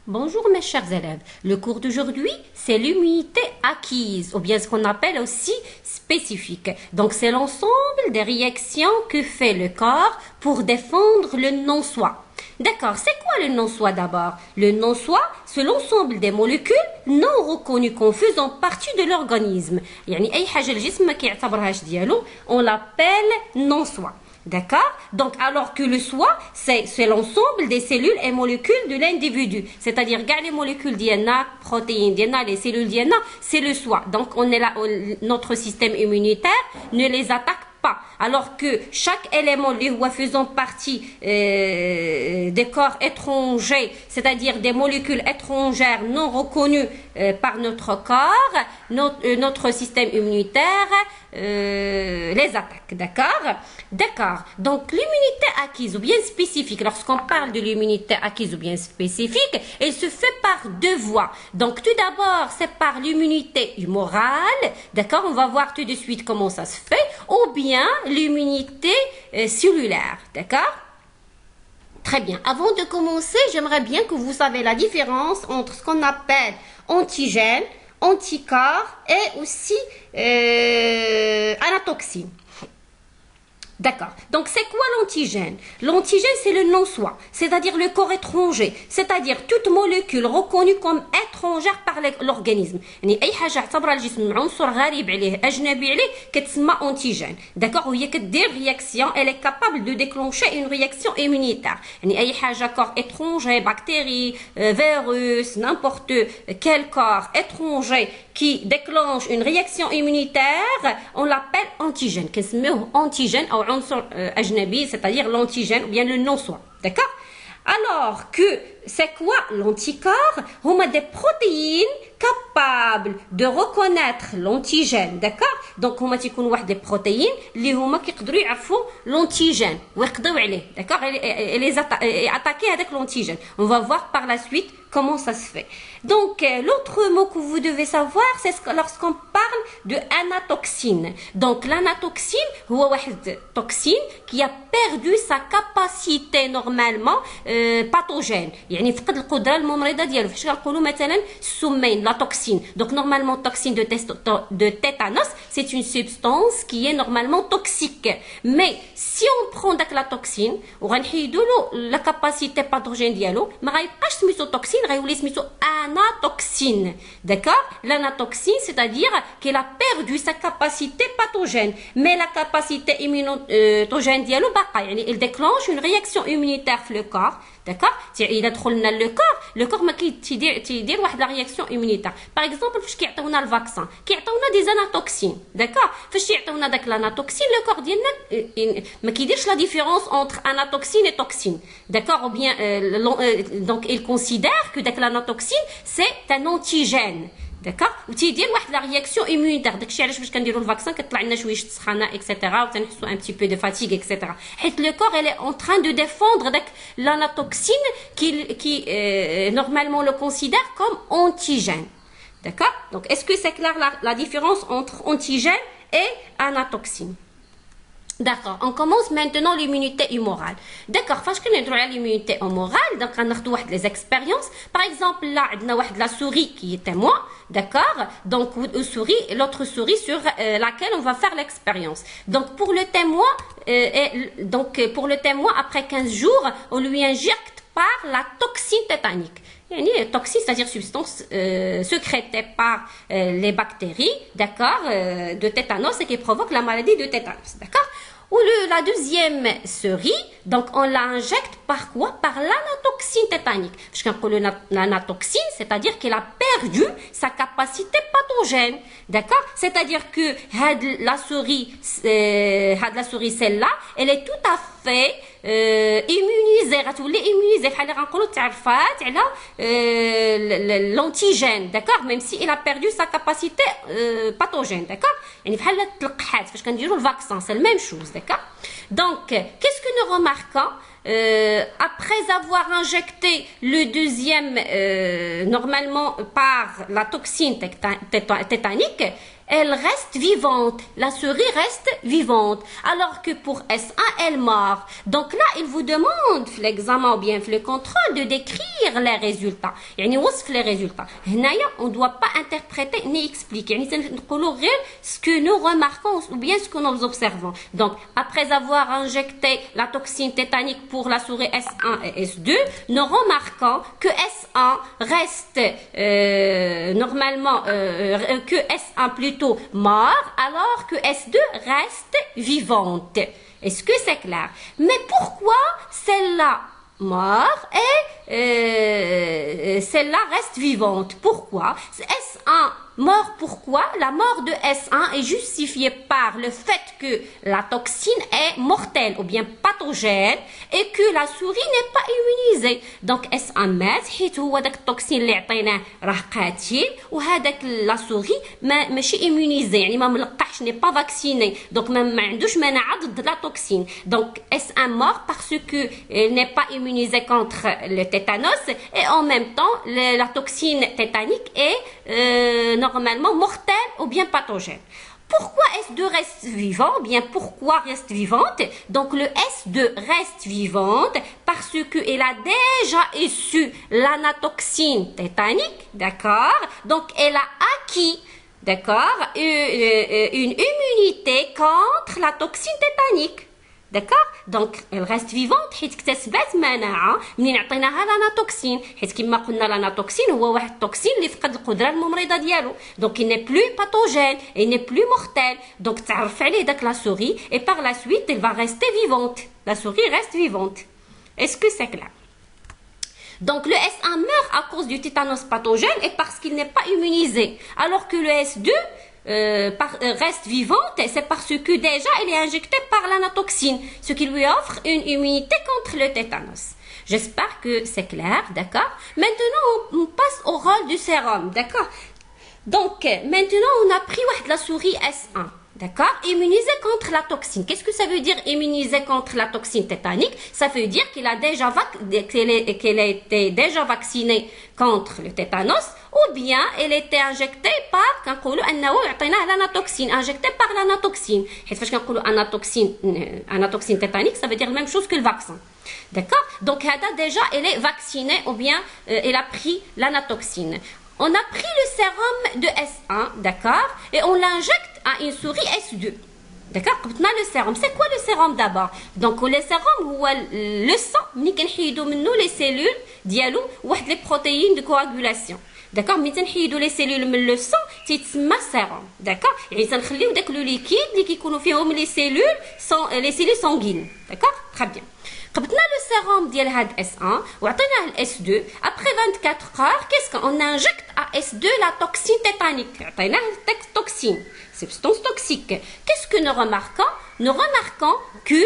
Bonjour mes chers élèves, le cours d'aujourd'hui c'est l'immunité acquise ou bien ce qu'on appelle aussi spécifique. Donc c'est l'ensemble des réactions que fait le corps pour défendre le non-soi. D'accord, c'est quoi le non-soi d'abord? Le non-soi, c'est l'ensemble des molécules non reconnues comme faisant partie de l'organisme. يعني أي حاجة الجسم ما كيعتبرهاش ديالو, on l'appelle non-soi. D'accord? Donc, alors que le soi, c'est l'ensemble des cellules et molécules de l'individu. C'est-à-dire, regarde les molécules d'INA, protéines d'INA, les cellules d'INA, c'est le soi. Donc, on est là, notre système immunitaire ne les attaque pas. Alors que chaque élément faisant partie des corps étrangers, c'est-à-dire des molécules étrangères non reconnues par notre corps, notre système immunitaire les attaque. D'accord? D'accord. Donc l'immunité acquise ou bien spécifique, lorsqu'on parle de l'immunité acquise ou bien spécifique, elle se fait par deux voies. Donc tout d'abord, c'est par l'immunité humorale. D'accord? On va voir tout de suite comment ça se fait. Ou bien l'immunité cellulaire. D'accord? Très bien. Avant de commencer, j'aimerais bien que vous sachiez la différence entre ce qu'on appelle antigène, anticorps et aussi anatoxine. D'accord. Donc, c'est quoi l'antigène? L'antigène, c'est le non-soi, c'est-à-dire le corps étranger, c'est-à-dire toute molécule reconnue comme étrangère par l'organisme. يعني أي حاجة اعتبرها الجسم عنصر غريب عليه, أجنبي عليه, كتسمى antigène. D'accord? وهي كدير réaction, elle est capable de déclencher une réaction immunitaire. يعني أي حاجة corps étranger, bactéries, virus, n'importe quel corps étranger qui déclenche une réaction immunitaire, on l'appelle antigène. كنسميوه antigène أو عنصر أجنبي, c'est-à-dire l'antigène ou bien le non-soi. D'accord? Alors que c'est quoi l'anticorps? Huma des protéines capables de reconnaître l'antigène. D'accord? Donc huma تيكون واحد des protéines اللي هما كيقدروا يعرفوا l'antigène ويقضيو عليه. D'accord? Et les attaquer avec l'antigène. On va voir par la suite comment ça se fait. Donc l'autre mot que vous devez savoir, c'est lorsqu'on parle de anatoxine. Donc l'anatoxine هو واحد toxine qui a perdu sa capacité normalement pathogène. يعني فقد القدره الممرضه ديالو. فاش كنقولوا مثلا السمين la toxine. Donc normalement toxine de tétanos, c'est une substance qui est normalement toxique. Mais si on prend la toxine وغنحيدوا له la capacité pathogène ديالو, ما غيبقاش سميتو toxine, غيولي سميتو anatoxine. D'accord? L'anatoxine, c'est-à-dire qu'elle a perdu sa capacité pathogène, mais la capacité immunogène ديالو باقا. يعني elle déclenche une réaction immunitaire في le corps. D'accord? إذا دخلنا le corps ما تيدير واحد la réaction immunitaire. Par exemple, فاش كيعطيونا الفاكسان كيعطيونا دي زاناتوكسين. D'accord? فاش يعطيونا داك l'anatoxine, le corps ديالنا ما كيديرش la différence entre anatoxine et toxine. D'accord? Ou bien donc il considère que داك l'anatoxine c'est un antigène. D'accord? وتيدير واحد la réaction immunitaire. داكشي علاش باش كنديروا الفاكسان كطلع لنا شويه السخانه اكسيتيرا وتنحسوا un petit peu de fatigue اكسيتيرا. حيت le corps elle est en train de défendre داك l'anatoxine qui normalement le considère comme antigène. D'accord? Donc est-ce que c'est clair la différence entre antigène et anatoxine? D'accord, on commence maintenant l'immunité humorale. D'accord, فاش كنديروا على l'immunité humorale, donc غناخذوا واحد les expériences. Par exemple, là عندنا واحد la souris qui est témoin, d'accord? Donc l'autre souris sur laquelle on va faire l'expérience. Donc pour le témoin après 15 jours, on lui injecte par la toxine tétanique. يعني toxine, c'est-à-dire substance sécrétée par les bactéries, d'accord, de tétanos et qui provoque la maladie de tétanos, d'accord? Ou la deuxième souris, donc on l'injecte par quoi? Par l'anatoxine tétanique. Parce qu'on dit l'anatoxine, c'est-à-dire qu'elle a perdu sa capacité pathogène. D'accord? C'est-à-dire que la souris, celle-là, elle est tout à fait immunisée. غتولي immunisée. بحال اللي غنقولوا تعرفات على l'antigène. D'accord? Même si elle a perdu sa capacité pathogène. D'accord? يعني بحال التلقحات فاش كنديروا الفاكسان, c'est la même chose. D'accord? Donc, qu'est-ce que nous remarquons? Après avoir injecté le deuxième normalement par la toxine tétanique, elle reste vivante. La souris reste vivante. Alors que pour S1, elle meurt. Donc là, il vous demande, l'examen ou bien le contrôle, de décrire les résultats. يعني وصف les résultats. هنايا, on ne doit pas interpréter ni expliquer. يعني نقولوا غير ce que nous remarquons ou bien ce que nous observons. Donc, après avoir injecté la toxine tétanique pour la souris S1 et S2, nous remarquons que S1 reste normalement, que S1 plutôt mort, alors que S2 reste vivante. Est-ce que c'est clair? Mais pourquoi celle-là mort et celle-là reste vivante? Pourquoi? S1 mort, pourquoi? La mort de S1 est justifiée par le fait que la toxine est mortelle ou bien pathogène et que la souris n'est pas immunisée. Donc S1 مات حيت هو داك التوكسين اللي عطيناه راه قاتل وهذاك لا سوري ماشي immunisé يعني ما ملقحش n'est pas vacciné donc ما عندوش مناعة ضد la toxine. Donc S1 mort parce que elle n'est pas immunisée contre le tétanos et en même temps la toxine tétanique est normalement mortelle ou bien pathogène. Pourquoi S2 reste vivant? Bien, pourquoi reste vivante? Donc, le S2 reste vivante parce qu'elle a déjà issu l'anatoxine tétanique, d'accord? Donc, elle a acquis, d'accord, une immunité contre la toxine tétanique. d'accord دونك ريست فيفونت حيت اكتسبات مناعه منين عطيناها لاناتوكسين حيت كما قلنا لاناتوكسين هو واحد التوكسين اللي فقد القدره الممرضه ديالو دونك il n'est plus pathogène il n'est plus mortel donc تعرف عليه داك لا سوري et par la suite elle va rester vivante la souris reste vivante. Est-ce que c'est clair? Donc le S1 meurt à cause du tétanos pathogène et parce qu'il n'est pas immunisé alors que le S2 reste vivante, c'est parce que déjà elle est injectée par l'anatoxine, ce qui lui offre une immunité contre le tétanos. J'espère que c'est clair, d'accord? Maintenant, on passe au rôle du sérum, d'accord? Donc, maintenant, on a pris la souris S1, d'accord? Immunisée contre la toxine. Qu'est-ce que ça veut dire immunisée contre la toxine tétanique? Ça veut dire qu'elle a été déjà vaccinée contre le tétanos ou bien elle était injectée par كنقولوا انه عطيناه l'anatoxine injectée par l'anatoxine حيت فاش كنقولوا anatoxine tétanique ça veut dire la même chose que le vaccin. D'accord? Donc هذا déjà elle est vaccinée ou bien elle a pris l'anatoxine. On a pris le sérum de S1, d'accord? Et on l'injecte à une souris S2. D'accord? قبطنا le sérum. C'est quoi le sérum d'abord? Donc le sérum هو le sang ملي كنحيدوا منه les cellules ديالو واحد les protéines de coagulation. D'accord? ملي تنحيدوا لي سيلول من لو سون تيتسمى سيروم. داكور؟ يعني تنخليو داك لو ليكيد اللي كيكونوا فيهم لي سيلول سانغين. داكور؟ تري بيان. قبطنا لو سيروم ديال هاد S1 وعطيناه ل S2 après 24 heures qu'est-ce qu'on injecte à S2 la toxine tétanique. عطيناه toxine. Substance toxique. Qu'est-ce que nous remarquons? Nous remarquons que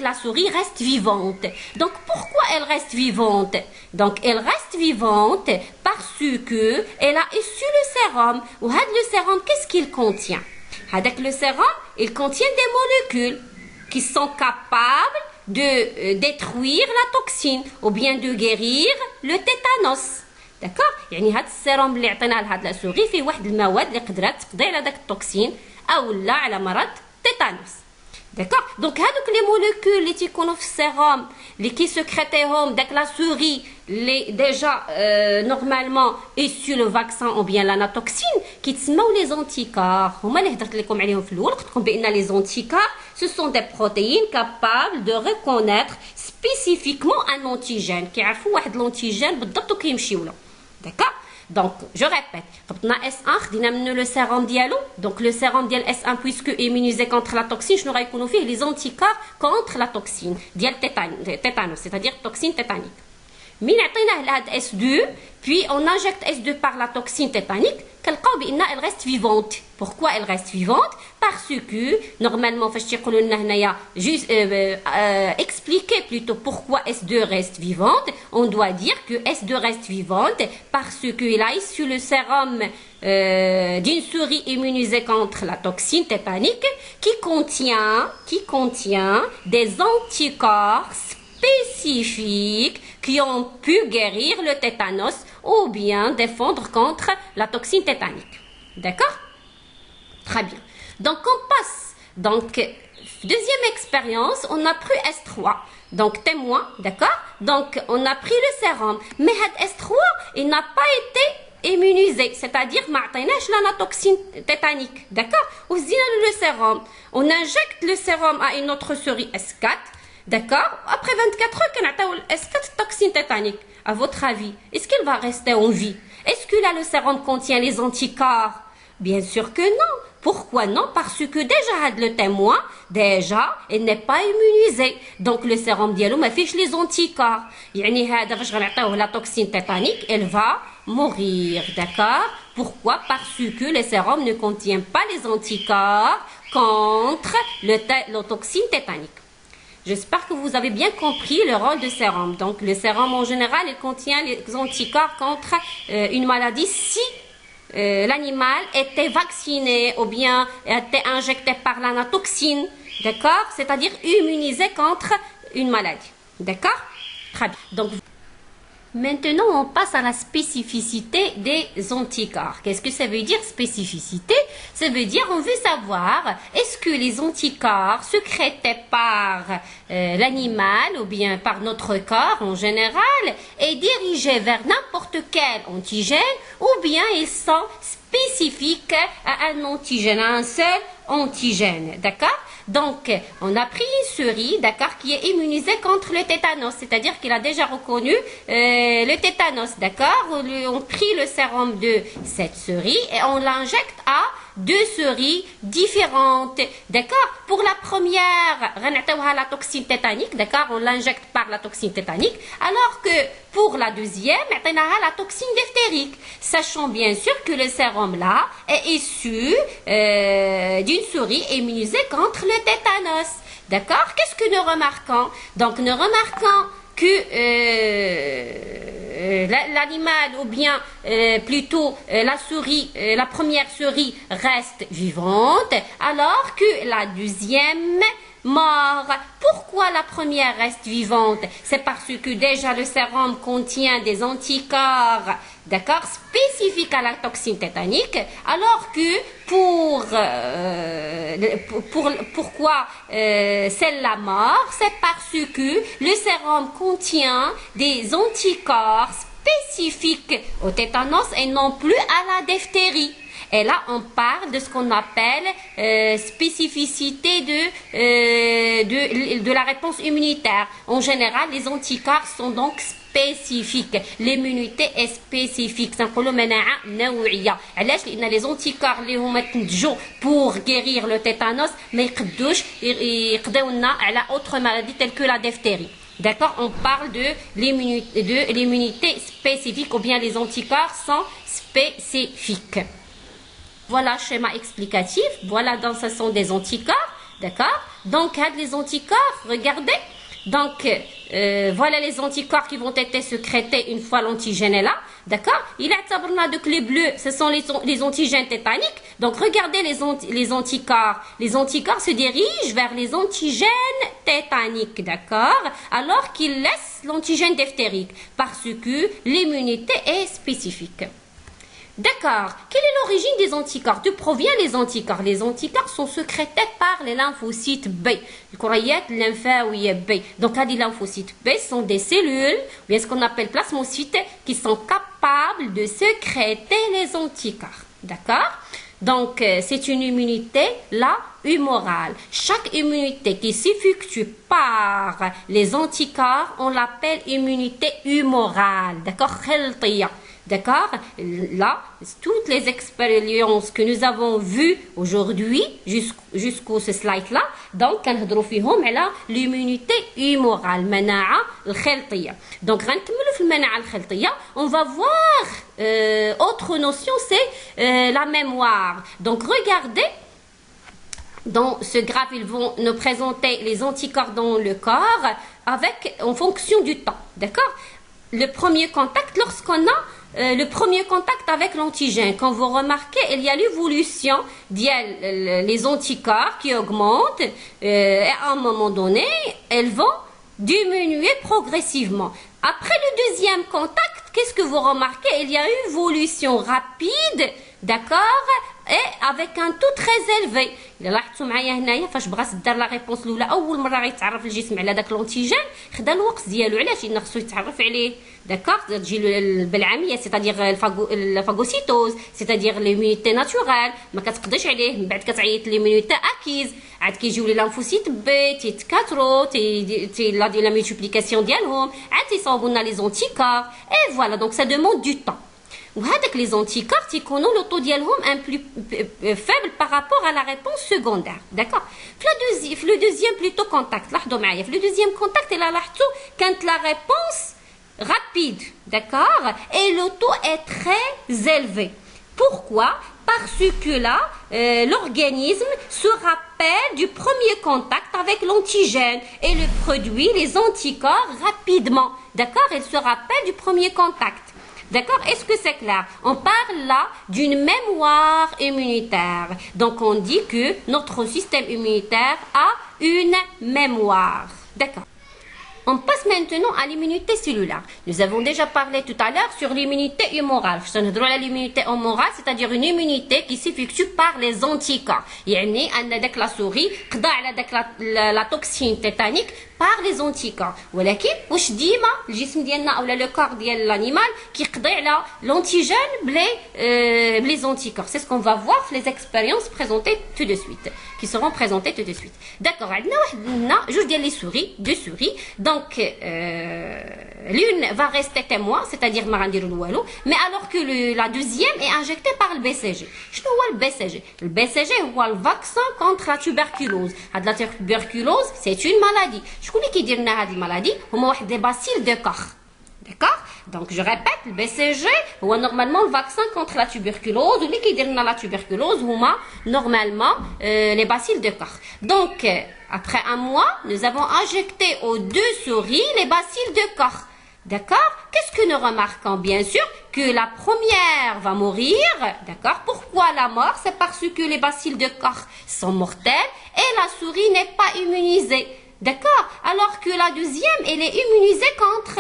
la souris reste vivante. Donc pourquoi elle reste vivante? Donc elle reste vivante parce que elle a issu le sérum. Ou le sérum, qu'est-ce qu'il contient? Le sérum, il contient des molécules qui sont capables de détruire la toxine ou bien de guérir le tétanos. D'accord? يعني هاد السيروم اللي عطيناه لهاد لا سوري فيه واحد المواد اللي قدرات تقضي على داك التوكسين او لا على مرض تيتانوس. داكور؟ دونك هادوك لي موليكول اللي تيكونوا في السيروم اللي كيسكريتيهم داك لا سوري اللي ديجا نورمالمون ايسو لو فاكسان او بيان لاناتوكسين كيتسموا لي زونتيكار. هما اللي هضرت لكم عليهم في الاول قلت لكم بان لي زونتيكار ce sont des protéines capables de reconnaître spécifiquement un antigène كيعرفوا واحد l'antigène بالضبط وكيمشيو له. D'accord? Donc, je répète. قبطنا S1 خدينا منه le sérum ديالو. Donc le sérum ديال S1 puisque immunisé contre la toxine شنو غيكونوا فيه les anticorps contre la toxine ديال tétanos, c'est-à-dire toxine tétanique. من عطيناه لهاد S2 puis on injecte S2 par la toxine tétanique كنلقاو بان elle reste vivante. Pourquoi elle reste vivante? Parce que normalement فاش تيقولوا لنا هنايا juste expliquer plutôt pourquoi S2 reste vivante, on doit dire que S2 reste vivante parce qu'il a issu le sérum d'une souris immunisée contre la toxine tétanique qui contient des anticorps spécifiques qui ont pu guérir le tétanos ou bien défendre contre la toxine tétanique. D'accord? Très bien. Donc, on passe. Donc, deuxième expérience, on a pris S3. Donc, témoin, d'accord? Donc, on a pris le sérum. Mais S3, il n'a pas été immunisé. C'est-à-dire, ما عطيناش l'anatoxine tétanique. D'accord? وزينا le sérum. On injecte le sérum à une autre souris S4. D'accord? Après 24 heures, on a le S4 toxine tétanique. À votre avis, est-ce qu'il va rester en vie? Est-ce que là, le sérum contient les anticorps? Bien sûr que non. Pourquoi non? Parce que déjà, le témoin, déjà, il n'est pas immunisé. Donc, le sérum diallo m'affiche les anticorps. يعني هذا فاش غنعطيوه la toxine tétanique, elle va mourir. D'accord? Pourquoi? Parce que le sérum ne contient pas les anticorps contre la toxine tétanique. J'espère que vous avez bien compris le rôle du sérum. Donc, le sérum, en général, il contient les anticorps contre une maladie si l'animal était vacciné ou bien était injecté par l'anatoxine. D'accord? C'est-à-dire immunisé contre une maladie. D'accord? Très bien. Donc, maintenant, on passe à la spécificité des anticorps. Qu'est-ce que ça veut dire spécificité? Ça veut dire, on veut savoir, est-ce que les anticorps sécrétés par l'animal ou bien par notre corps en général est dirigés vers n'importe quel antigène ou bien ils sont spécifiques à un antigène, à un seul antigène. D'accord? Donc, on a pris une souris, d'accord, qui est immunisée contre le tétanos, c'est-à-dire qu'il a déjà reconnu le tétanos, d'accord. On prit le sérum de cette souris et on l'injecte à deux souris différentes, d'accord. Pour la première, la toxine tétanique, d'accord, on l'injecte par la toxine tétanique, alors que pour la deuxième, la toxine diphtérique, sachant bien sûr que le sérum là est issu d'une souris immunisée contre le tétanos, d'accord. Qu'est-ce que nous remarquons? Donc, nous remarquons que l'animal ou bien plutôt la souris, la première souris reste vivante alors que la deuxième mort. Pourquoi la première reste vivante? C'est parce que déjà le sérum contient des anticorps, d'accord, spécifiques à la toxine tétanique, alors que pourquoi celle-là mort? C'est parce que le sérum contient des anticorps spécifiques au tétanos et non plus à la diphtérie. Et là, on parle de ce qu'on appelle spécificité de la réponse immunitaire. En général, les anticorps sont donc spécifiques. L'immunité est spécifique. نقولوا مناعة نوعية. علاش؟ لأن les anticorps اللي هما تنتجوا pour guérir le tétanos ما يقدوش يقضيونا على autre maladie telle que la diphtérie. D'accord? On parle de l'immunité spécifique ou bien les anticorps sont spécifiques. Voilà le schéma explicatif. Voilà, donc ce sont des anticorps. D'accord? Donc, les anticorps, regardez. Donc, voilà les anticorps qui vont être sécrétés une fois l'antigène est là. D'accord? Il a donc les bleus, ce sont les antigènes tétaniques. Donc, regardez les anticorps. Les anticorps se dirigent vers les antigènes tétaniques. D'accord? Alors qu'ils laissent l'antigène diphtérique. Parce que l'immunité est spécifique. D'accord. Quelle est l'origine des anticorps? D'où proviennent les anticorps? Les anticorps sont sécrétés par les lymphocytes B. Les courrières lymphaoïdes B. Donc, les lymphocytes B sont des cellules, ou bien ce qu'on appelle plasmocytes, qui sont capables de sécréter les anticorps. D'accord? Donc, c'est une immunité, là, humorale. Chaque immunité qui s'effectue par les anticorps, on l'appelle immunité humorale. D'accord? D'accord? Là, toutes les expériences que nous avons vues aujourd'hui, jusqu'au ce slide-là, donc, كنهضروا فيهم على l'immunité humorale, المناعة الخلطية. Donc, غنكملوا في المناعة الخلطية, on va voir autre notion, c'est la mémoire. Donc, regardez, dans ce graphe, ils vont nous présenter les anticorps dans le corps en fonction du temps. D'accord? Le premier contact, lorsqu'on a le premier contact avec l'antigène, quand vous remarquez, il y a l'évolution des anticorps qui augmentent et à un moment donné, elles vont diminuer progressivement. Après le deuxième contact, qu'est-ce que vous remarquez? Il y a une évolution rapide, d'accord, et avec un taux très élevé. إلا لاحظتوا معايا هنايا فاش بغات دار لا ريبونس الاولى اول مره غيتعرف الجسم على داك لونتيجين خدا الوقت ديالو. علاش؟ لان خصو يتعرف عليه. داكوغ تجي بالعاميه سيتادير الفاغوسيتوز سيتادير ليمونيتي ناتورال ما كتقضيش عليه. من بعد كتعيط ليمونيتي اكيز عاد كيجيو لي لانفوسيت بي تيتكاثروا تي لا ميلتيبليكاسيون ديالهم عاد تيصاوبوا لنا لي زونتيكار اي فوالا. دونك سا دوموند دو طون. وهذاك لي زونتيكار تيكونوا لو طو ديالهم ان بلو فaible par rapport à la réponse secondaire. داكوغ. في لو دوزيام بلوتو كونتاكت لاحظوا معايا في لو دوزيام كونتاكت الا لاحظتوا كانت لا ريبونس rapide, d'accord, et le taux est très élevé. Pourquoi? Parce que là, l'organisme se rappelle du premier contact avec l'antigène et le produit les anticorps rapidement, d'accord. Il se rappelle du premier contact. D'accord? Est-ce que c'est clair? On parle là d'une mémoire immunitaire. Donc on dit que notre système immunitaire a une mémoire. D'accord. On passe maintenant à l'immunité cellulaire. Nous avons déjà parlé tout à l'heure sur l'immunité humorale. L'immunité humorale, c'est-à-dire une immunité qui s'effectue par les anticorps. يعني أن داك لا سوري قضى على داك لا توكسين تيتانيك par les anticorps. ولكن واش ديما الجسم ديالنا اولا لو كور ديال الانيمال كيقضي على l'antigène les anticorps. C'est ce qu'on va voir les expériences présentées tout de suite, qui seront présentées tout de suite. D'accord, عندنا جوج ديال لي سوري دو سوري. Donc l'une va rester témoin, c'est-à-dire ما غنديروا والو, mais alors que la deuxième est injectée par le BCG. شنو هو le BCG? Le BCG هو le vaccin contre la tuberculose. هاد la tuberculose c'est une maladie. شكون اللي كيدير لنا هاد المالادي؟ هما واحد دي باسيل دو كوخ. D'accord? Donc je répète, le BCG هو normalement le vaccin contre la tuberculose. واللي كيدير لنا la tuberculose هما normalement les bacilles de Koch. Donc après un mois, nous avons injecté aux deux souris les bacilles de Koch. D'accord? Qu'est-ce que nous remarquons? Bien sûr que la première va mourir. D'accord? Pourquoi la mort? C'est parce que les bacilles de Koch sont mortels et la souris n'est pas immunisée. D'accord? Alors que la deuxième, elle est immunisée contre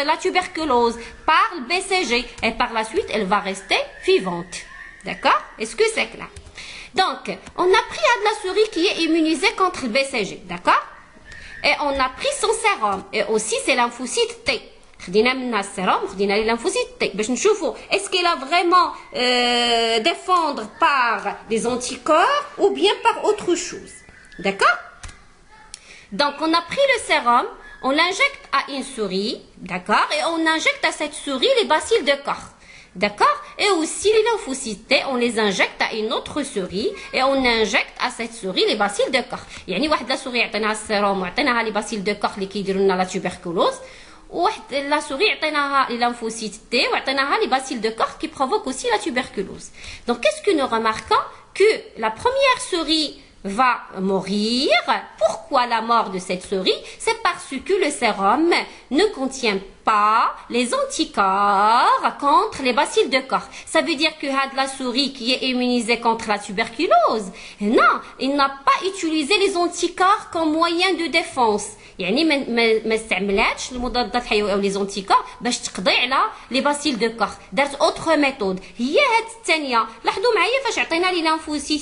la tuberculose par le BCG. Et par la suite, elle va rester vivante. D'accord? Est-ce que c'est clair? Donc, on a pris à de la souris qui est immunisée contre le BCG. D'accord? Et on a pris son sérum. Et aussi, c'est lymphocyte T. خدينا منها السيروم وخدينا لي lymphocyte T باش نشوفوا est-ce qu'elle a vraiment défendre par des anticorps ou bien par autre chose. D'accord? Donc, on a pris le sérum, on l'injecte à une souris, d'accord, et on injecte à cette souris les bacilles de Koch, d'accord, et aussi les lymphocytes T, on les injecte à une autre souris, et on injecte à cette souris les bacilles de Koch. يعني واحد لا سوري عطيناها السيروم وعطيناها لي باسيل دو كوخ اللي كيديروا لنا لا توبركولوز، وواحد لا سوري عطيناها لي lymphocytes T وعطيناها لي bacilles de Koch qui provoquent aussi la tuberculose. Donc, qu'est-ce que nous remarquons? Que la première souris va mourir. Pourquoi la mort de cette souris? C'est parce que le sérum ne contient pas les anticorps contre les bacilles de Koch. Ça veut dire que la souris qui est immunisée contre la tuberculose, non, il n'a pas utilisé les anticorps comme moyen de défense. يعني ما استعملاتش المضادات الحيويه او لي زونتيكور باش تقضي على لي باسيل دو كوخ. دارت اوتر ميثود هي هاد الثانيه. لاحظوا معايا فاش عطينا لي لانفوسيت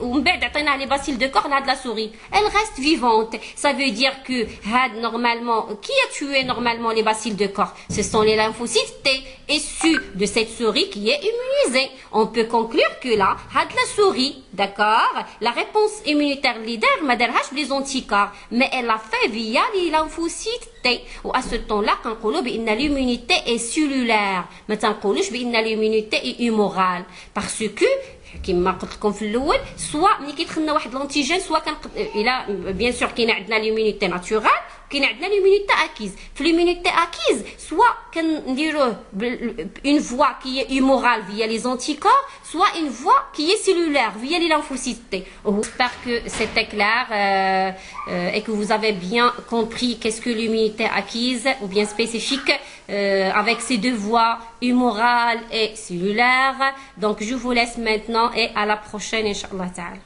ومن بعد عطينا لي باسيل دو كوخ لهاد لا سوري elle reste vivante. Ça veut dire que هاد normalement qui a tué normalement les bacilles de Koch? Ce sont les lymphocytes T issus de cette souris qui est immunisée. On peut conclure que là هاد la souris, d'accord, la réponse immunitaire leader ما دارهاش بلي زونتيكور mais elle l'a fait via les lymphocytes T. وà ce temps-là كنقولوا بان l'immunité est cellulaire ما تنقولوش بان l'immunité est humorale parce que كما قلت لكم في الاول سواء ملي كيدخلنا واحد لونتيجين سواء كان الى بيان سور كاين عندنا ليمونيتي ناتورال كاين عندنا ليمونيتي اكيز. في ليمونيتي اكيز سواء كنديروه une voie qui est humorale via les anticorps soit une voie qui est cellulaire via les lymphocytes T. J'espère que c'était clair et que vous avez bien compris qu'est-ce que l'immunité acquise ou bien spécifique avec ces deux voies humorale et cellulaire. Donc je vous laisse maintenant et à la prochaine, Inch'Allah Ta'ala.